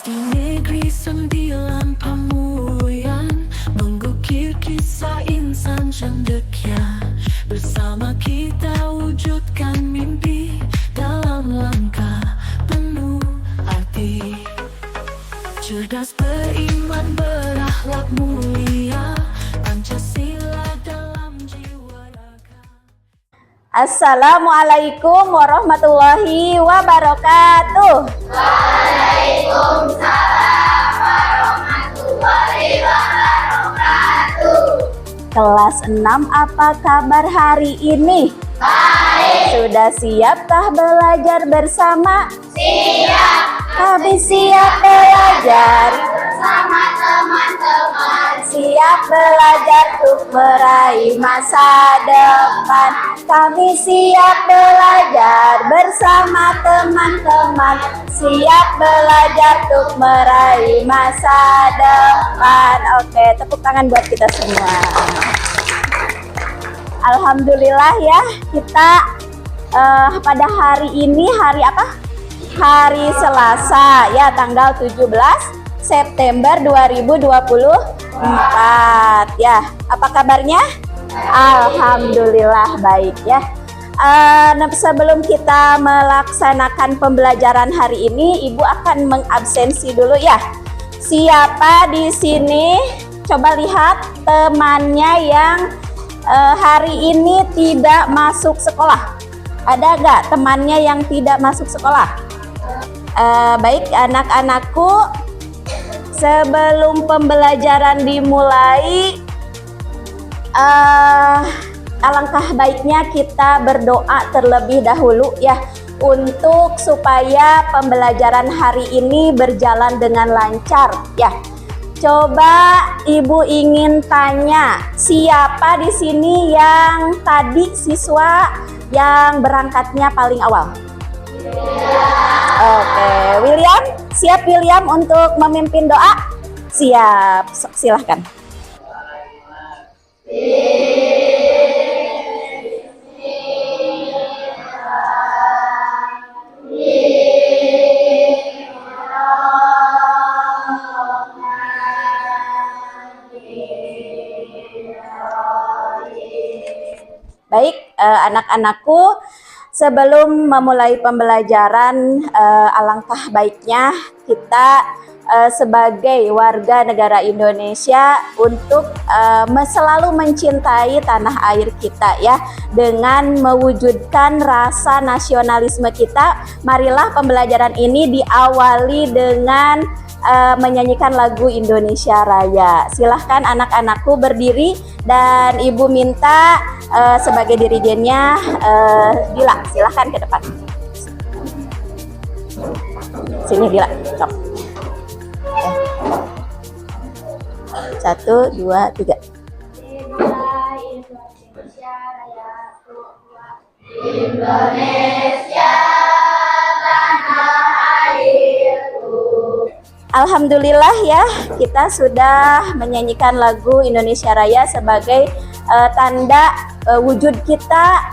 Di negeri sembilan pemulihan, mengukir kisah insan cendekia. Bersama kita wujudkan mimpi dalam langkah penuh arti. Cerdas, beriman, berakhlak mulia, Pancasila dalam jiwa raga. Assalamualaikum warahmatullahi wabarakatuh. Waalaikumsalam warahmatullahi wabarakatuh. Kelas 6, apa kabar hari ini? Baik. Sudah siapkah belajar bersama? Siap. Kami siap belajar, Bersama teman-teman. siap belajar untuk meraih masa depan. Kami siap belajar bersama teman-teman, siap belajar untuk meraih masa depan. Oke, tepuk tangan buat kita semua. Alhamdulillah ya, kita pada hari ini hari apa? Hari Selasa ya, tanggal 17 September 2024 ya. Apa kabarnya? Alhamdulillah baik ya. Sebelum kita melaksanakan pembelajaran hari ini, Ibu akan mengabsensi dulu ya. Siapa di sini? Coba lihat temannya yang hari ini tidak masuk sekolah. Ada nggak temannya yang tidak masuk sekolah? Baik anak-anakku, sebelum pembelajaran dimulai, alangkah baiknya kita berdoa terlebih dahulu ya, untuk supaya pembelajaran hari ini berjalan dengan lancar ya. Coba Ibu ingin tanya, siapa di sini yang tadi siswa yang berangkatnya paling awal? Oke, William, siap William untuk memimpin doa? Siap, silahkan. Baik, anak-anakku, sebelum memulai pembelajaran, alangkah baiknya kita sebagai warga negara Indonesia untuk selalu mencintai tanah air kita ya, dengan mewujudkan rasa nasionalisme kita. Marilah pembelajaran ini diawali dengan menyanyikan lagu Indonesia Raya. Silahkan anak-anakku berdiri dan Ibu minta sebagai dirijennya Dila, silahkan ke depan. Sini Dila, stop. 1, 2, 3. Indonesia tanah airku. Alhamdulillah ya, kita sudah menyanyikan lagu Indonesia Raya sebagai tanda wujud kita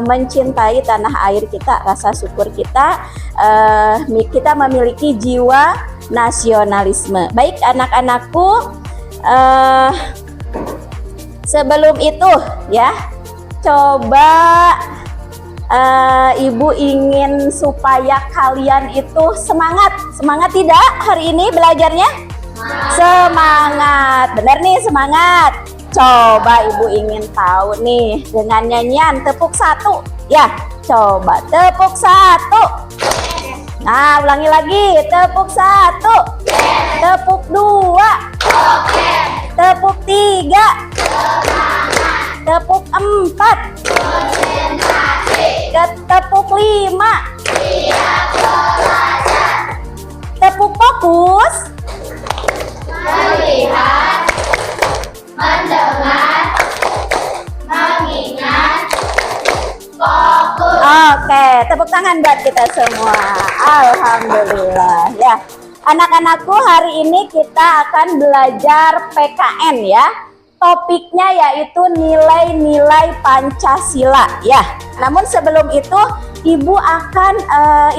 mencintai tanah air kita, rasa syukur kita, kita memiliki jiwa nasionalisme. Baik anak-anakku, sebelum itu ya, coba Ibu ingin supaya kalian itu semangat tidak hari ini belajarnya? Semangat, bener nih, semangat. Coba Ibu ingin tahu nih dengan nyanyian tepuk 1 ya. Coba tepuk 1. Nah, ulangi lagi, tepuk 1. Tepuk 2. Tepuk 3. Tepuk 4. Tepuk 5. Tepuk fokus. Melihat, mendengar, mengingat, fokus. Oke, tepuk tangan buat kita semua. Alhamdulillah ya. Anak-anakku, hari ini kita akan belajar PKN ya. Topiknya yaitu nilai-nilai Pancasila ya. Namun sebelum itu Ibu akan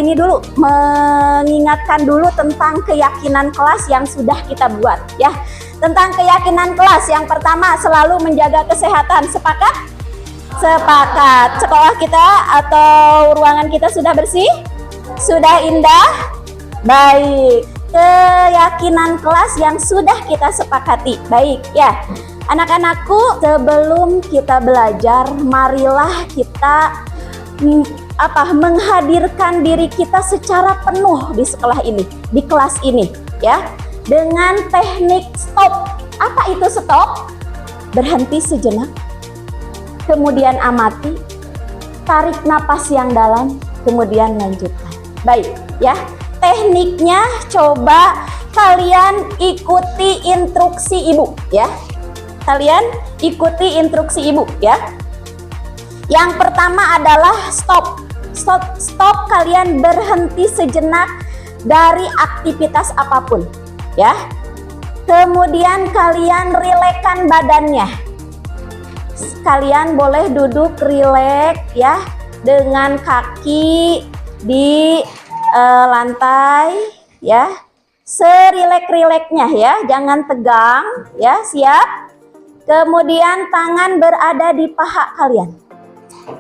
ini dulu mengingatkan dulu tentang keyakinan kelas yang sudah kita buat ya. Tentang keyakinan kelas yang pertama, selalu menjaga kesehatan. Sepakat? Sepakat. Sekolah kita atau ruangan kita sudah bersih? Sudah indah? Baik. Keyakinan kelas yang sudah kita sepakati. Baik ya. Anak-anakku, sebelum kita belajar, marilah kita menghadirkan diri kita secara penuh di sekolah ini, di kelas ini ya, dengan teknik stop. Apa itu stop? Berhenti sejenak, kemudian amati, tarik napas yang dalam, kemudian lanjutkan. Baik ya, tekniknya coba kalian ikuti instruksi ibu ya. Kalian ikuti instruksi ibu ya. Yang pertama adalah stop. Stop, kalian berhenti sejenak dari aktivitas apapun ya. Kemudian kalian rilekkan badannya. Kalian boleh duduk rileks ya, dengan kaki di lantai ya, serilek-rileknya ya, jangan tegang ya. Siap? Kemudian tangan berada di paha kalian.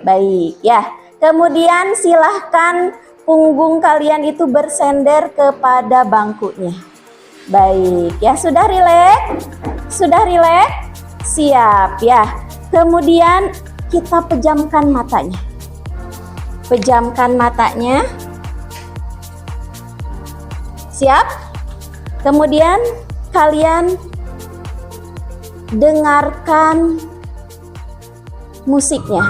Baik ya. Kemudian silahkan punggung kalian itu bersender kepada bangkunya. Baik ya, sudah rileks? Sudah rileks? Siap ya. Kemudian kita pejamkan matanya. Pejamkan matanya. Siap? Kemudian kalian dengarkan musiknya.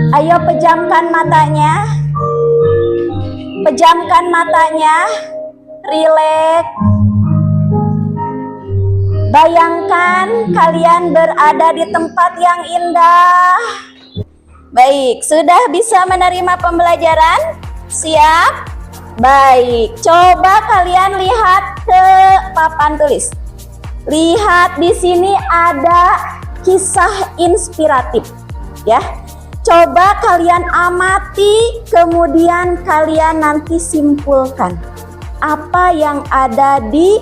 Ayo pejamkan matanya. Pejamkan matanya. Rileks. Bayangkan kalian berada di tempat yang indah. Baik, sudah bisa menerima pembelajaran? Siap? Baik, coba kalian lihat ke papan tulis. Lihat di sini ada kisah inspiratif ya. Coba kalian amati, kemudian kalian nanti simpulkan apa yang ada di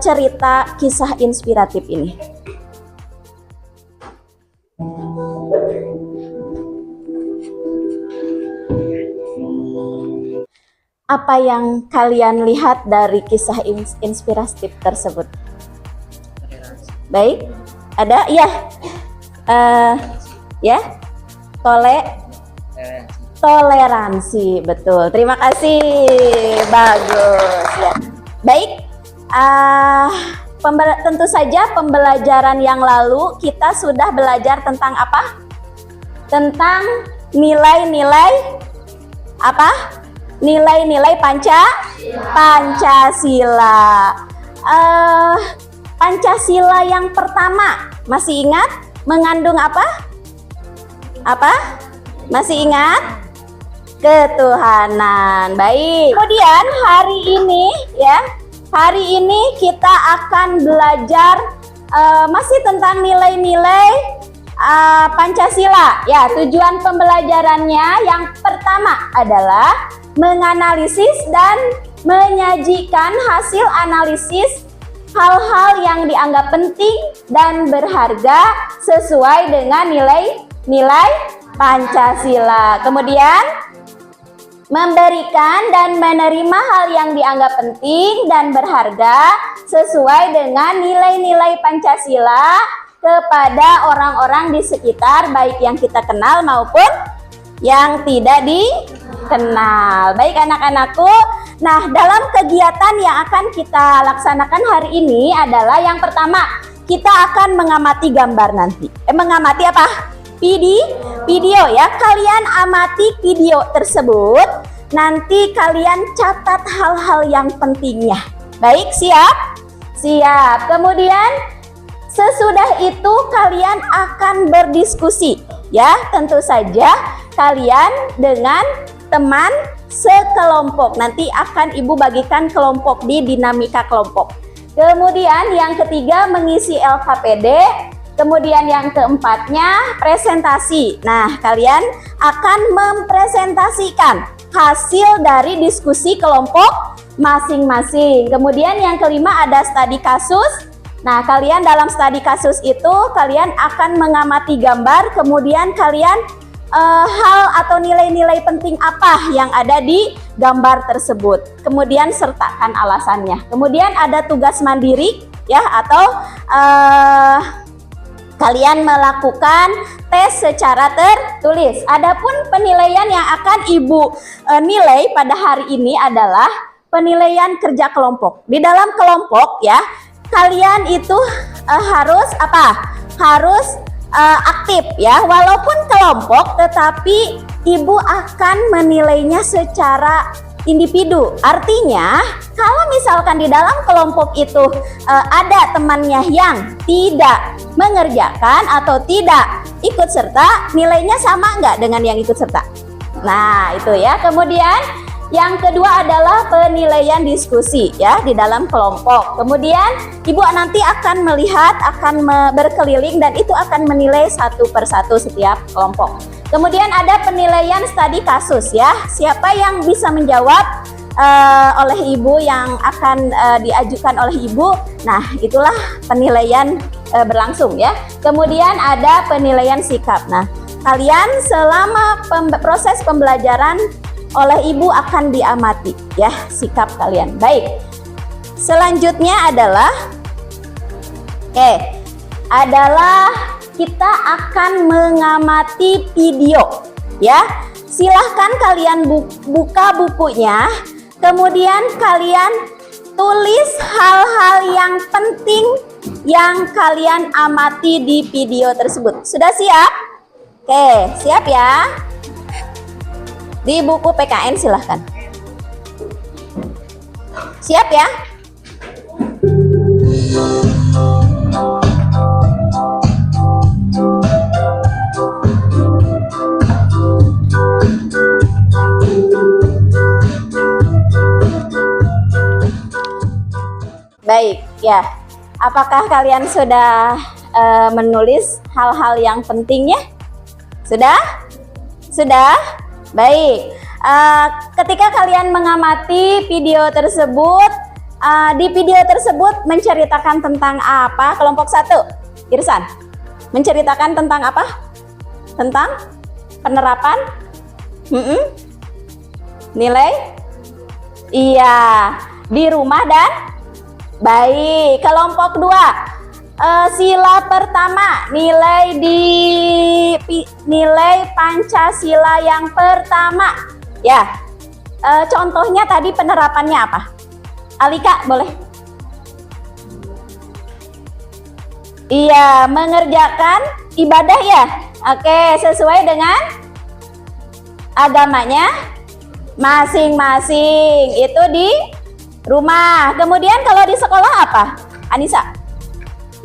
cerita kisah inspiratif ini. Apa yang kalian lihat dari kisah inspiratif tersebut? Baik, ada ya, ya, toleransi, betul. Terima kasih, bagus ya. Baik, tentu saja pembelajaran yang lalu kita sudah belajar tentang apa? Tentang nilai-nilai apa? Nilai-nilai Pancasila. Pancasila yang pertama, masih ingat mengandung apa? Apa? Masih ingat? Ketuhanan. Baik. Kemudian hari ini ya, hari ini kita akan belajar masih tentang nilai-nilai Pancasila. Ya, tujuan pembelajarannya yang pertama adalah menganalisis dan menyajikan hasil analisis hal-hal yang dianggap penting dan berharga sesuai dengan nilai-nilai Pancasila. Kemudian memberikan dan menerima hal yang dianggap penting dan berharga sesuai dengan nilai-nilai Pancasila kepada orang-orang di sekitar, baik yang kita kenal maupun yang tidak dikenal. Baik anak-anakku, nah dalam kegiatan yang akan kita laksanakan hari ini adalah yang pertama, kita akan mengamati gambar nanti. Mengamati apa? Video ya. Kalian amati video tersebut, nanti kalian catat hal-hal yang pentingnya. Baik, siap? Siap. Kemudian sesudah itu kalian akan berdiskusi ya, tentu saja kalian dengan teman sekelompok. Nanti akan Ibu bagikan kelompok di dinamika kelompok. Kemudian yang ketiga, mengisi LKPD. Kemudian yang keempatnya presentasi. Nah, kalian akan mempresentasikan hasil dari diskusi kelompok masing-masing. Kemudian yang kelima ada studi kasus. Nah, kalian dalam studi kasus itu kalian akan mengamati gambar, kemudian kalian hal atau nilai-nilai penting apa yang ada di gambar tersebut. Kemudian sertakan alasannya. Kemudian ada tugas mandiri ya, atau kalian melakukan tes secara tertulis. Adapun penilaian yang akan Ibu nilai pada hari ini adalah penilaian kerja kelompok. Di dalam kelompok ya, kalian itu harus apa? Harus aktif ya. Walaupun kelompok, tetapi Ibu akan menilainya secara individu. Artinya, kalau misalkan di dalam kelompok itu ada temannya yang tidak mengerjakan atau tidak ikut serta, nilainya sama nggak dengan yang ikut serta? Nah, itu ya. Kemudian yang kedua adalah penilaian diskusi ya di dalam kelompok. Kemudian Ibu nanti akan melihat, akan berkeliling dan itu akan menilai satu persatu setiap kelompok. Kemudian ada penilaian studi kasus ya. Siapa yang bisa menjawab oleh Ibu yang akan diajukan oleh Ibu. Nah, itulah penilaian berlangsung ya. Kemudian ada penilaian sikap. Nah, kalian selama proses pembelajaran oleh Ibu akan diamati ya sikap kalian. Baik. Selanjutnya adalah adalah kita akan mengamati video ya. Silahkan kalian buka bukunya, kemudian kalian tulis hal-hal yang penting yang kalian amati di video tersebut. Sudah siap? Oke, siap ya? Di buku PKN silahkan. Siap ya? Baik ya. Apakah kalian sudah menulis hal-hal yang pentingnya? Sudah? Sudah? Baik, ketika kalian mengamati video tersebut, di video tersebut menceritakan tentang apa? Kelompok 1, Irsan, menceritakan tentang apa? Tentang penerapan nilai? Iya, di rumah dan baik. Kelompok 2, sila pertama, nilai Pancasila yang pertama ya. Contohnya tadi penerapannya apa? Alika boleh? Iya, mengerjakan ibadah ya. Oke, sesuai dengan agamanya masing-masing, itu di rumah. Kemudian kalau di sekolah apa? Anissa?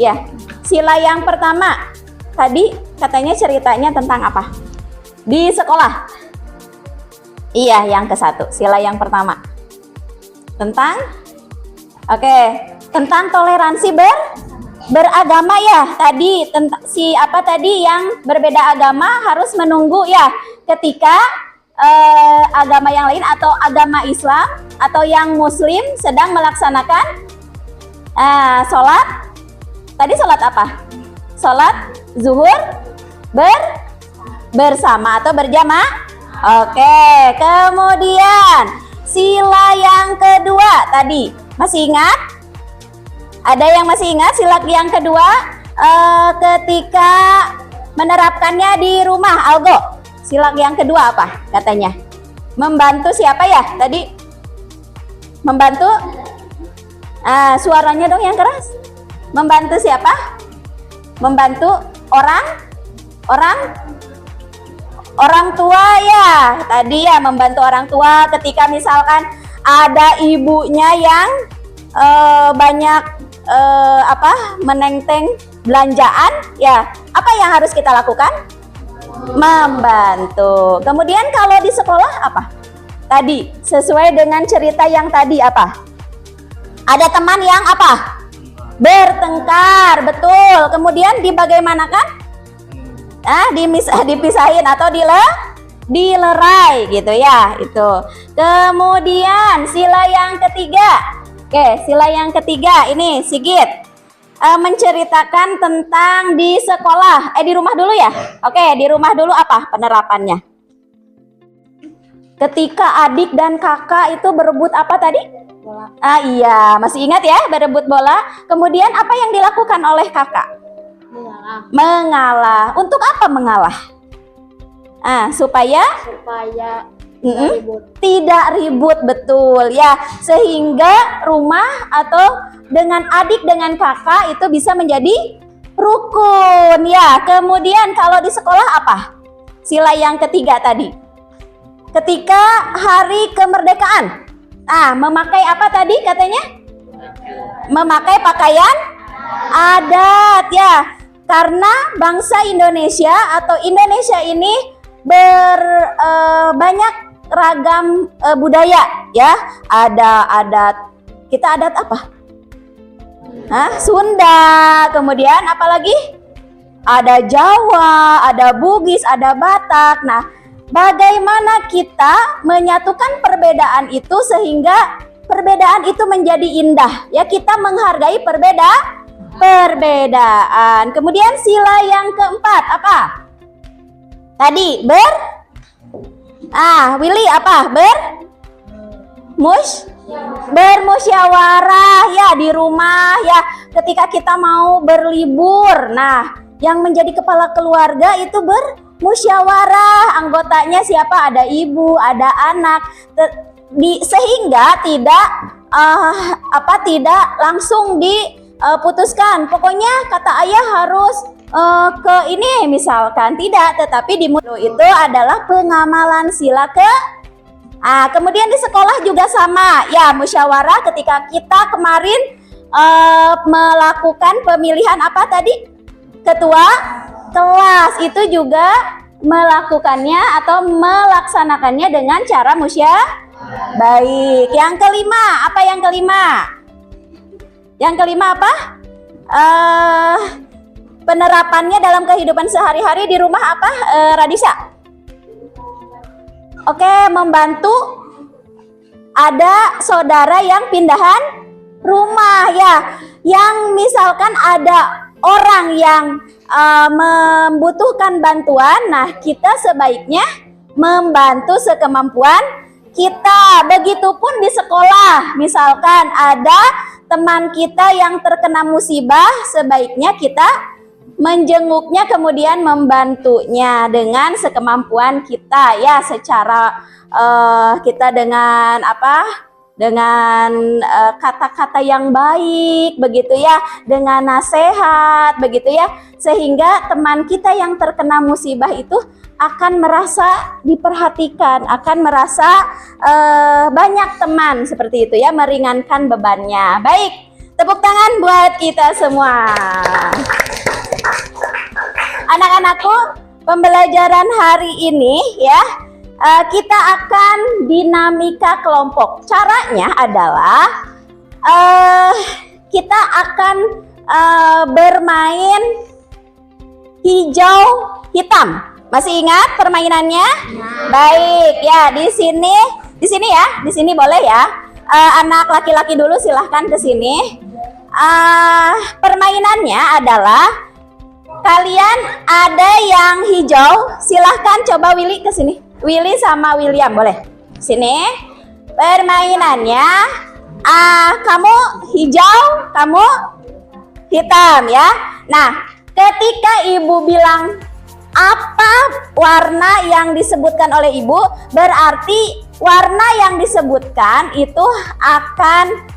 Ya, sila yang pertama tadi katanya ceritanya tentang apa? Di sekolah. Iya, yang ke-1, sila yang pertama. Tentang tentang toleransi beragama ya. Tadi siapa tadi yang berbeda agama harus menunggu ya ketika agama yang lain atau agama Islam atau yang muslim sedang melaksanakan sholat. Tadi sholat apa? Sholat zuhur bersama atau berjamaah. Oke, kemudian sila yang kedua tadi masih ingat? Ada yang masih ingat sila yang kedua ketika menerapkannya di rumah? Algo, sila yang kedua apa katanya? Membantu siapa ya tadi? Membantu? Suaranya dong yang keras. Membantu siapa? Membantu orang tua ya. Tadi ya membantu orang tua ketika misalkan ada ibunya yang banyak menenteng belanjaan ya. Apa yang harus kita lakukan? Membantu. Kemudian kalau di sekolah apa? Tadi sesuai dengan cerita yang tadi apa? Ada teman yang apa? Bertengkar, betul. Kemudian dibagaimanakan? Dipisahin atau dilerai gitu ya, itu. Kemudian sila yang ketiga. Oke, sila yang ketiga ini Sigit menceritakan tentang di sekolah. Di rumah dulu ya. Oke, di rumah dulu apa penerapannya? Ketika adik dan kakak itu berebut apa tadi? Bola. Iya, masih ingat ya, berebut bola. Kemudian apa yang dilakukan oleh kakak? Mengalah. Untuk apa mengalah? Supaya tidak ribut, betul ya. Sehingga rumah atau dengan adik dengan kakak itu bisa menjadi rukun ya. Kemudian kalau di sekolah apa? Sila yang ketiga tadi. Ketika hari kemerdekaan. Memakai apa tadi katanya? Memakai pakaian adat ya. Karena bangsa Indonesia atau Indonesia ini banyak ragam budaya ya. Ada adat, kita adat apa? Sunda, kemudian apa lagi? Ada Jawa, ada Bugis, ada Batak. Nah, bagaimana kita menyatukan perbedaan itu sehingga perbedaan itu menjadi indah ya, kita menghargai perbedaan. Kemudian sila yang keempat apa? Tadi Willy apa? Bermusyawarah ya di rumah ya, ketika kita mau berlibur. Nah, yang menjadi kepala keluarga itu bermusyawarah, anggotanya siapa? Ada ibu, ada anak, sehingga tidak tidak langsung diputuskan. Pokoknya kata ayah harus ke ini misalkan, tidak, tetapi di itu adalah pengamalan sila kemudian di sekolah juga sama ya, musyawarah ketika kita kemarin melakukan pemilihan apa tadi? Ketua kelas itu juga melakukannya atau melaksanakannya dengan cara baik. Yang kelima, apa yang kelima? Yang kelima apa? Penerapannya dalam kehidupan sehari-hari di rumah apa, Radisa? Oke, membantu ada saudara yang pindahan rumah ya, yang misalkan ada orang yang membutuhkan bantuan. Nah, kita sebaiknya membantu sekemampuan kita. Begitupun di sekolah, misalkan ada teman kita yang terkena musibah, sebaiknya kita menjenguknya kemudian membantunya dengan sekemampuan kita ya, secara kita dengan dengan kata-kata yang baik begitu ya, dengan nasihat begitu ya, sehingga teman kita yang terkena musibah itu akan merasa diperhatikan, akan merasa banyak teman seperti itu ya, meringankan bebannya. Baik, tepuk tangan buat kita semua. Anak-anakku, pembelajaran hari ini ya, kita akan dinamika kelompok. Caranya adalah kita akan bermain hijau hitam. Masih ingat permainannya? Baik ya, di sini ya, di sini boleh ya. Anak laki-laki dulu silahkan ke sini. Permainannya adalah kalian ada yang hijau, silahkan coba Willy ke sini. Willy sama William boleh sini. Permainannya kamu hijau, kamu hitam ya. Nah, ketika ibu bilang apa warna yang disebutkan oleh ibu, berarti warna yang disebutkan itu akan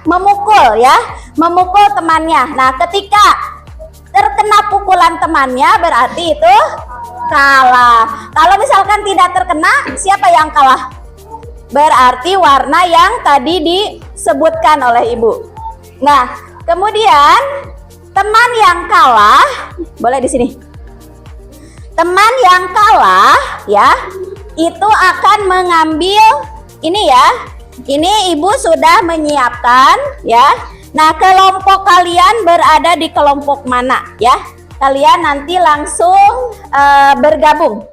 memukul ya, memukul temannya. Nah, ketika terkena pukulan temannya berarti itu kalah. Kalau misalkan tidak terkena, siapa yang kalah? Berarti warna yang tadi disebutkan oleh ibu. Nah, kemudian teman yang kalah, boleh di sini. Teman yang kalah ya, itu akan mengambil ini ya. Ini ibu sudah menyiapkan ya. Nah, kelompok kalian berada di kelompok mana ya? Kalian nanti langsung bergabung.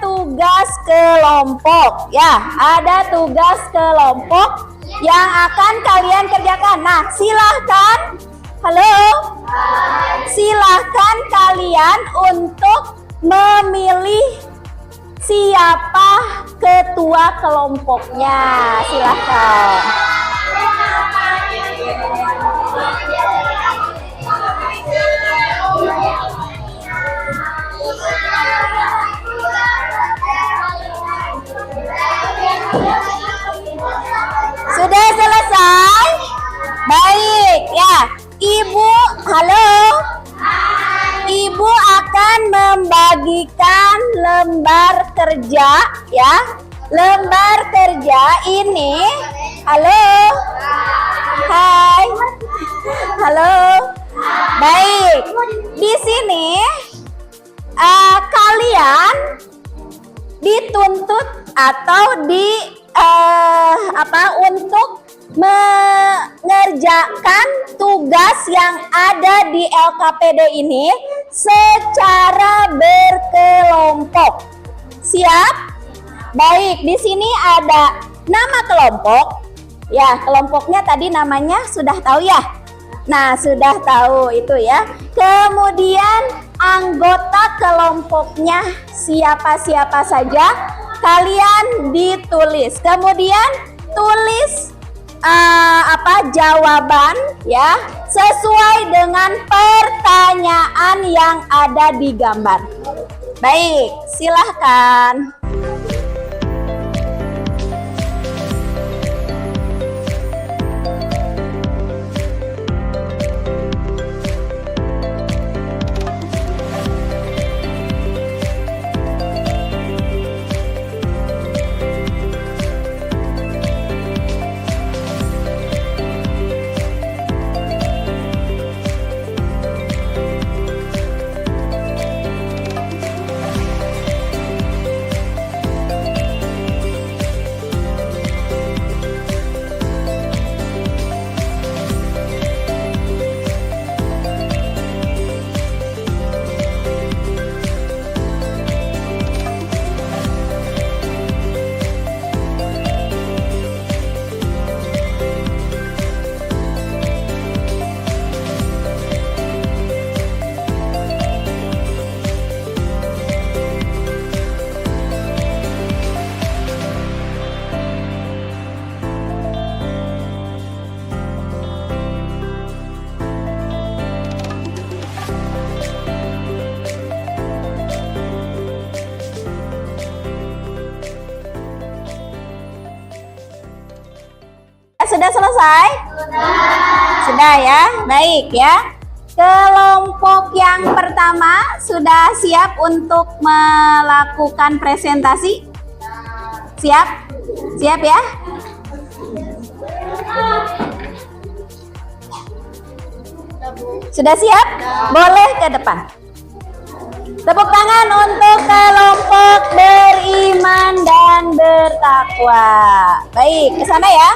Tugas kelompok ya, ada tugas kelompok yang akan kalian kerjakan. Nah, silahkan, halo, silahkan kalian untuk memilih siapa ketua kelompoknya. Silahkan. Sudah selesai? Baik ya. Ibu, halo. Ibu akan membagikan lembar kerja ya. Lembar kerja ini, halo. Hai. Halo. Baik. Di sini kalian dituntut atau untuk mengerjakan tugas yang ada di LKPD ini secara berkelompok. Siap? Baik, di sini ada nama kelompok. Ya, kelompoknya tadi namanya sudah tahu ya? Nah, sudah tahu itu ya. Kemudian anggota kelompoknya siapa-siapa saja, kalian ditulis. Kemudian tulis jawaban ya sesuai dengan pertanyaan yang ada di gambar. Baik, silahkan. selesai? Sudah ya, baik ya. Kelompok yang pertama sudah siap untuk melakukan presentasi? Siap? Siap ya? Sudah siap? Boleh ke depan. Tepuk tangan untuk kelompok beriman dan bertakwa. Baik, ke sana ya.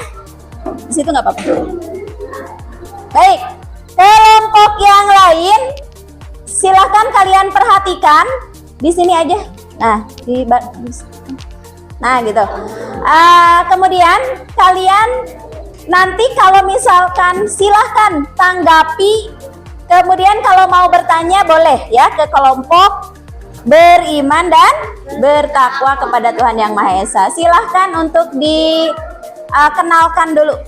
Di situ nggak apa-apa. Baik, kelompok yang lain, silahkan kalian perhatikan di sini aja. Nah, gitu. Kemudian kalian nanti kalau misalkan silahkan tanggapi. Kemudian kalau mau bertanya boleh ya ke kelompok beriman dan bertakwa kepada Tuhan Yang Maha Esa. Silahkan untuk dikenalkan dulu.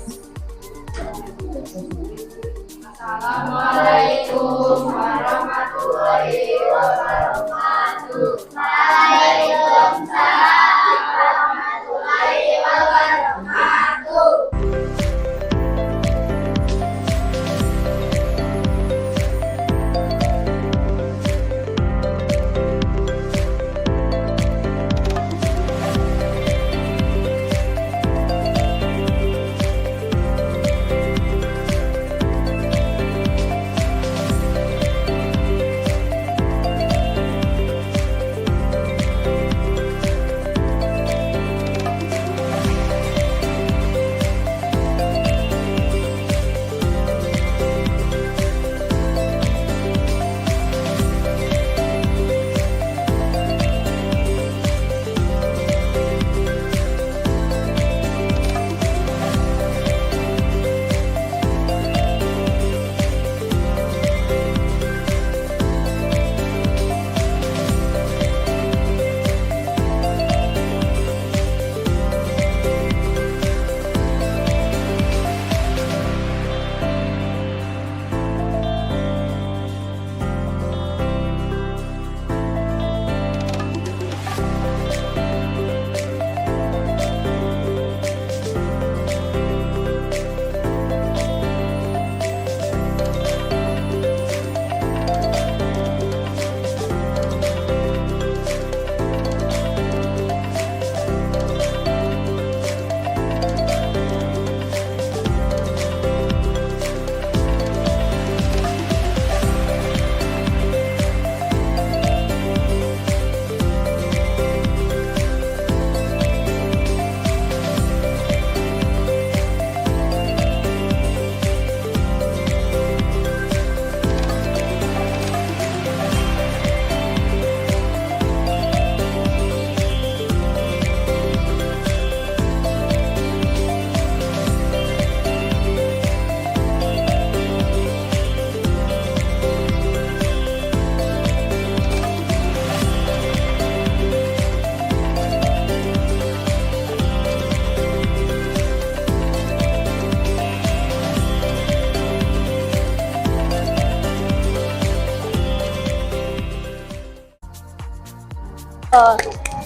Assalamualaikum warahmatullahi wabarakatuh. Waalaikumsalam warahmatullahi wabarakatuh.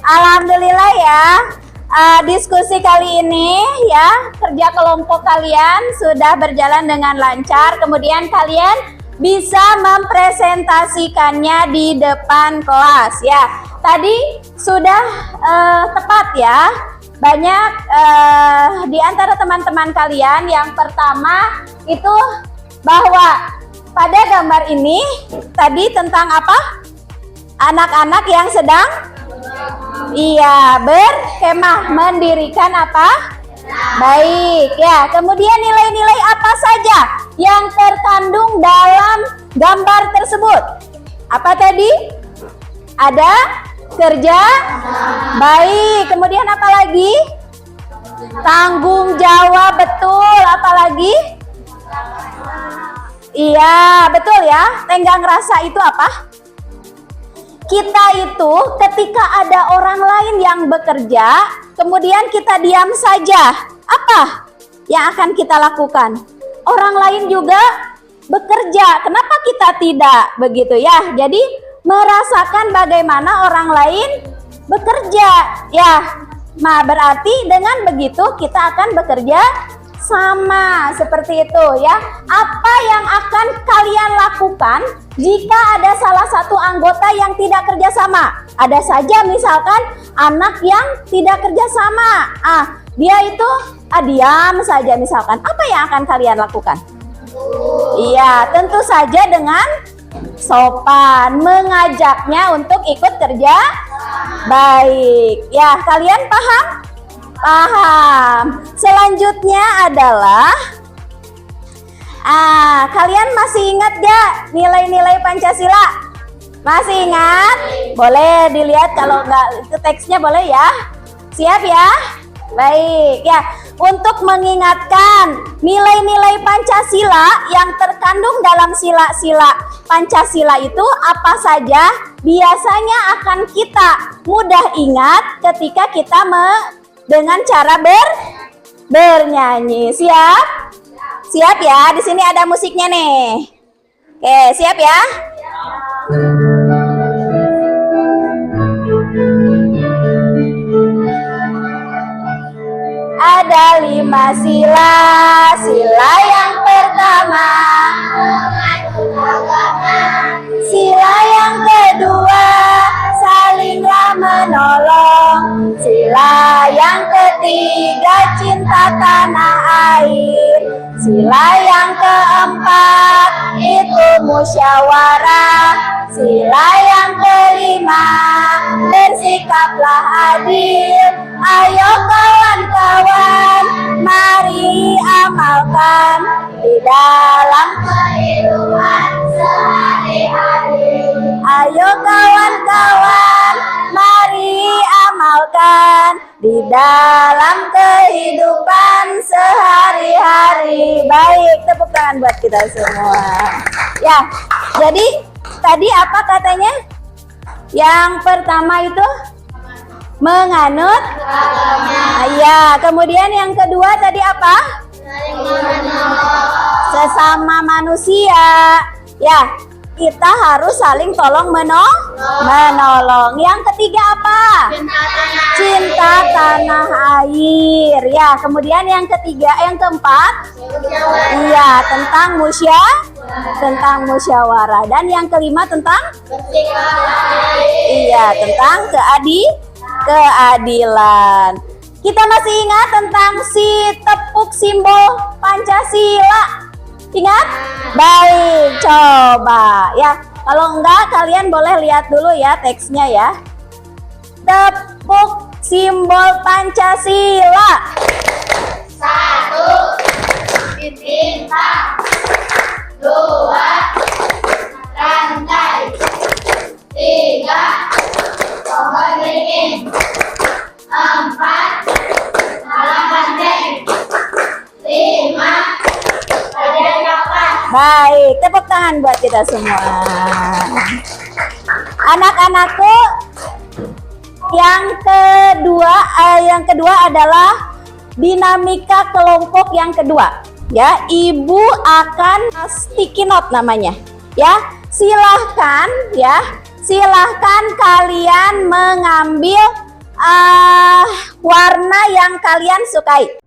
Alhamdulillah ya, diskusi kali ini ya, kerja kelompok kalian sudah berjalan dengan lancar. Kemudian kalian bisa mempresentasikannya di depan kelas ya. Tadi sudah tepat ya. Banyak di antara teman-teman kalian yang pertama itu bahwa pada gambar ini tadi tentang apa? Anak-anak yang sedang berkemah, mendirikan apa? Baik ya. Kemudian nilai-nilai apa saja yang terkandung dalam gambar tersebut? Apa tadi? Ada kerja baik. Kemudian apa lagi? Tanggung jawab, betul. Apa lagi? Iya, betul ya. Tenggang rasa itu apa? Kita itu ketika ada orang lain yang bekerja, kemudian kita diam saja, apa yang akan kita lakukan? Orang lain juga bekerja, kenapa kita tidak? Begitu ya. Jadi merasakan bagaimana orang lain bekerja ya. Nah, berarti dengan begitu kita akan bekerja sama, seperti itu ya. Apa yang akan kalian lakukan jika ada salah satu anggota yang tidak kerjasama? Ada saja misalkan anak yang tidak kerjasama. Dia itu diam saja misalkan. Apa yang akan kalian lakukan? Iya, tentu saja dengan sopan, mengajaknya untuk ikut kerja. Baik, ya kalian paham? Paham. Selanjutnya adalah kalian masih ingat gak nilai-nilai Pancasila? Masih ingat? Boleh dilihat, kalau nggak itu teksnya boleh ya. Siap ya? Baik ya. Untuk mengingatkan nilai-nilai Pancasila yang terkandung dalam sila-sila Pancasila itu apa saja, biasanya akan kita mudah ingat ketika kita dengan cara bernyanyi. Siap? Siap ya? Di sini ada musiknya nih. Oke, siap ya? Ada 5 sila. Sila yang pertama, sila yang kedua, salinglah menolong. Sila yang ketiga, cinta tanah air. Sila yang keempat, itu musyawarah. Sila yang kelima, bersikaplah adil. Ayo kawan-kawan, mari amalkan di dalam kehidupan sehari-hari. Ayo kawan-kawan, mari amalkan di dalam kehidupan sehari-hari. Baik, tepuk tangan buat kita semua. Ya, jadi tadi apa katanya? Yang pertama itu menganut ya, kemudian yang kedua tadi apa? Sesama manusia. Ya, kita harus saling tolong menolong. Yang ketiga apa? Cinta tanah air. Ya, kemudian yang keempat? Iya, tentang musyawarah. Dan yang kelima tentang? Iya, tentang keadilan. Kita masih ingat tentang si tepuk simbol Pancasila? Ingat? Baik, coba ya. Kalau enggak, kalian boleh lihat dulu ya teksnya ya. Tepuk simbol Pancasila. 1. Bintang. 2. Rantai. 3. Pohon beringin. 4. Malam banteng. 5. Badan kapas. Baik, tepuk tangan buat kita semua. Anak-anakku, yang kedua adalah dinamika kelompok yang kedua. Ya, ibu akan sticky note namanya. Ya, silahkan kalian mengambil warna yang kalian sukai.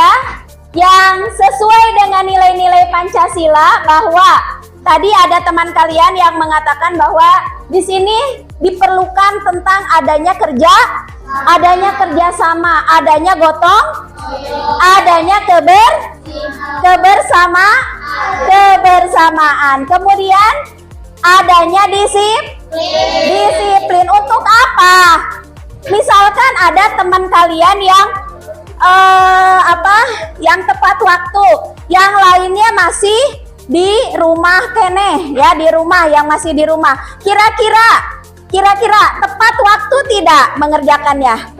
ya, yang sesuai dengan nilai-nilai Pancasila, bahwa tadi ada teman kalian yang mengatakan bahwa di sini diperlukan tentang adanya kerjasama, adanya gotong, adanya kebersamaan, kemudian adanya disiplin. Untuk apa? Misalkan ada teman kalian yang yang tepat waktu, yang lainnya masih di rumah keneh ya, di rumah, yang masih di rumah. Kira-kira tepat waktu tidak mengerjakannya?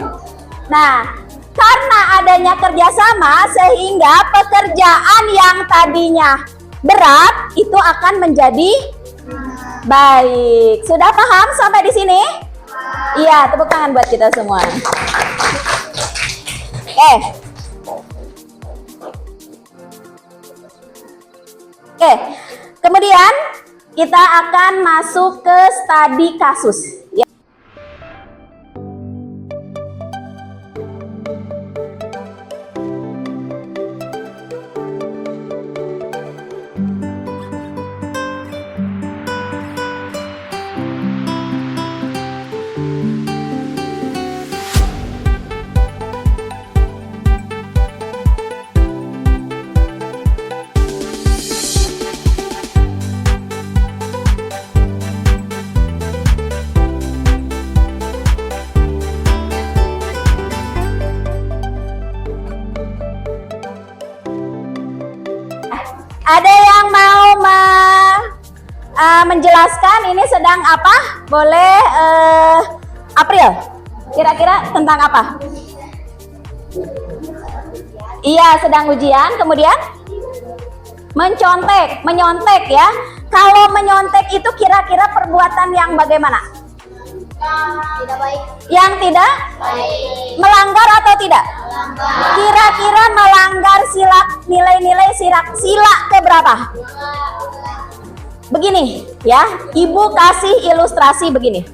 Nah, karena adanya kerjasama sehingga pekerjaan yang tadinya berat itu akan menjadi baik. Sudah paham sampai di sini? Iya, tepuk tangan buat kita semua. Oke, kemudian kita akan masuk ke studi kasus. Ya. Ada yang mau menjelaskan ini sedang apa? Boleh April, kira-kira tentang apa? Iya, sedang ujian. Kemudian menyontek ya. Kalau menyontek itu kira-kira perbuatan yang bagaimana? Tidak baik. Yang tidak Baik. melanggar atau tidak? Kira-kira melanggar nilai-nilai sila keberapa? Begini ya, Ibu kasih ilustrasi begini.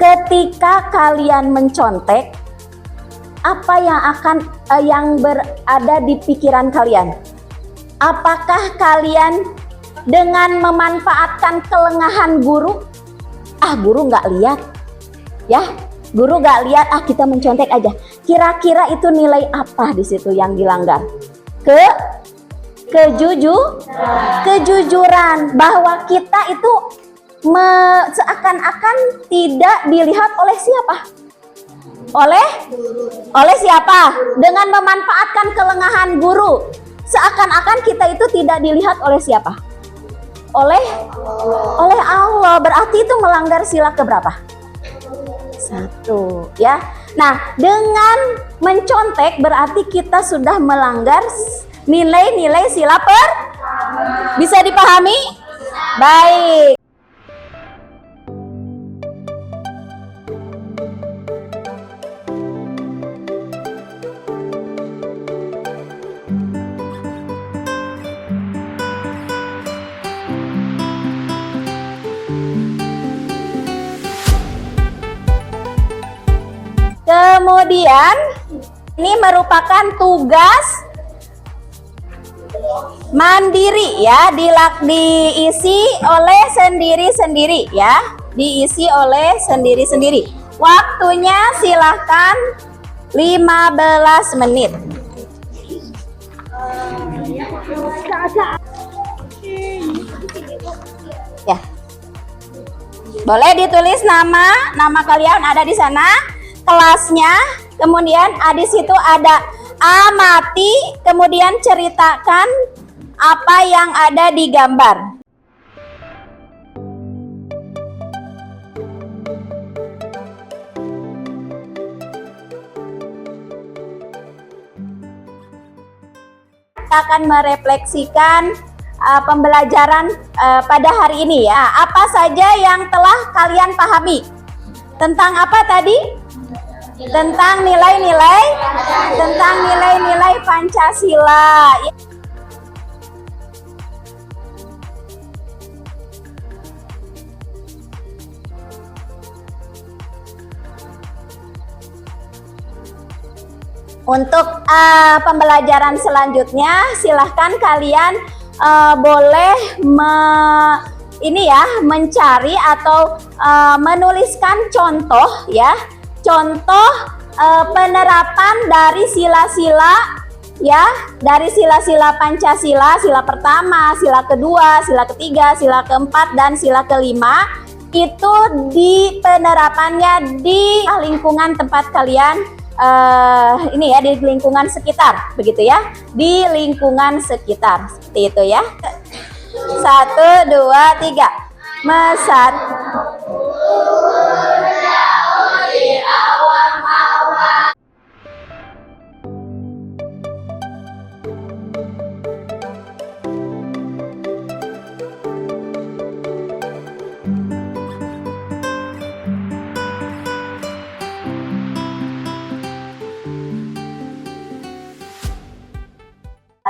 Ketika kalian mencontek, apa yang berada di pikiran kalian? Apakah kalian dengan memanfaatkan kelengahan guru? Guru nggak lihat, ya? Guru nggak lihat, kita mencontek aja. Kira-kira itu nilai apa di situ yang dilanggar? Kejujuran, bahwa kita itu seakan-akan tidak dilihat oleh siapa? Oleh siapa? Dengan memanfaatkan kelengahan guru, seakan-akan kita itu tidak dilihat oleh siapa? Oleh Allah. Berarti itu melanggar sila keberapa? 1 ya. Nah, dengan mencontek berarti kita sudah melanggar nilai-nilai sila bisa dipahami? Baik. Kemudian ini merupakan tugas mandiri ya, diisi oleh sendiri-sendiri ya, diisi oleh sendiri-sendiri. Waktunya silahkan 15 menit. Ya. Boleh ditulis nama kalian ada di sana, kelasnya, kemudian di situ ada amati, kemudian ceritakan apa yang ada di gambar. Kita akan merefleksikan pembelajaran pada hari ini ya. Apa saja yang telah kalian pahami? Tentang apa tadi? Tentang nilai-nilai Pancasila. Untuk pembelajaran selanjutnya, silahkan kalian boleh mencari atau menuliskan contoh ya, contoh penerapan dari sila-sila ya, dari sila-sila Pancasila, sila pertama, sila kedua, sila ketiga, sila keempat, dan sila kelima. Itu di penerapannya di lingkungan tempat kalian, ini ya, di lingkungan sekitar, begitu ya, di lingkungan sekitar, seperti itu ya. 1, 2, 3. Mesat.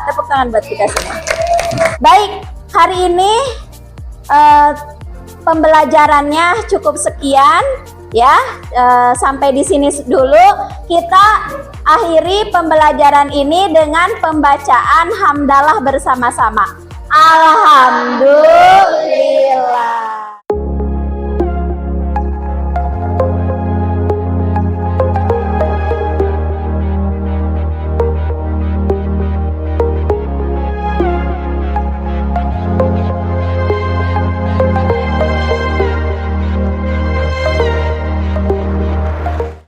Tepuk tangan buat kita semua. Baik, hari ini pembelajarannya cukup sekian ya. Sampai di sini dulu. Kita akhiri pembelajaran ini dengan pembacaan hamdalah bersama-sama. Alhamdulillah.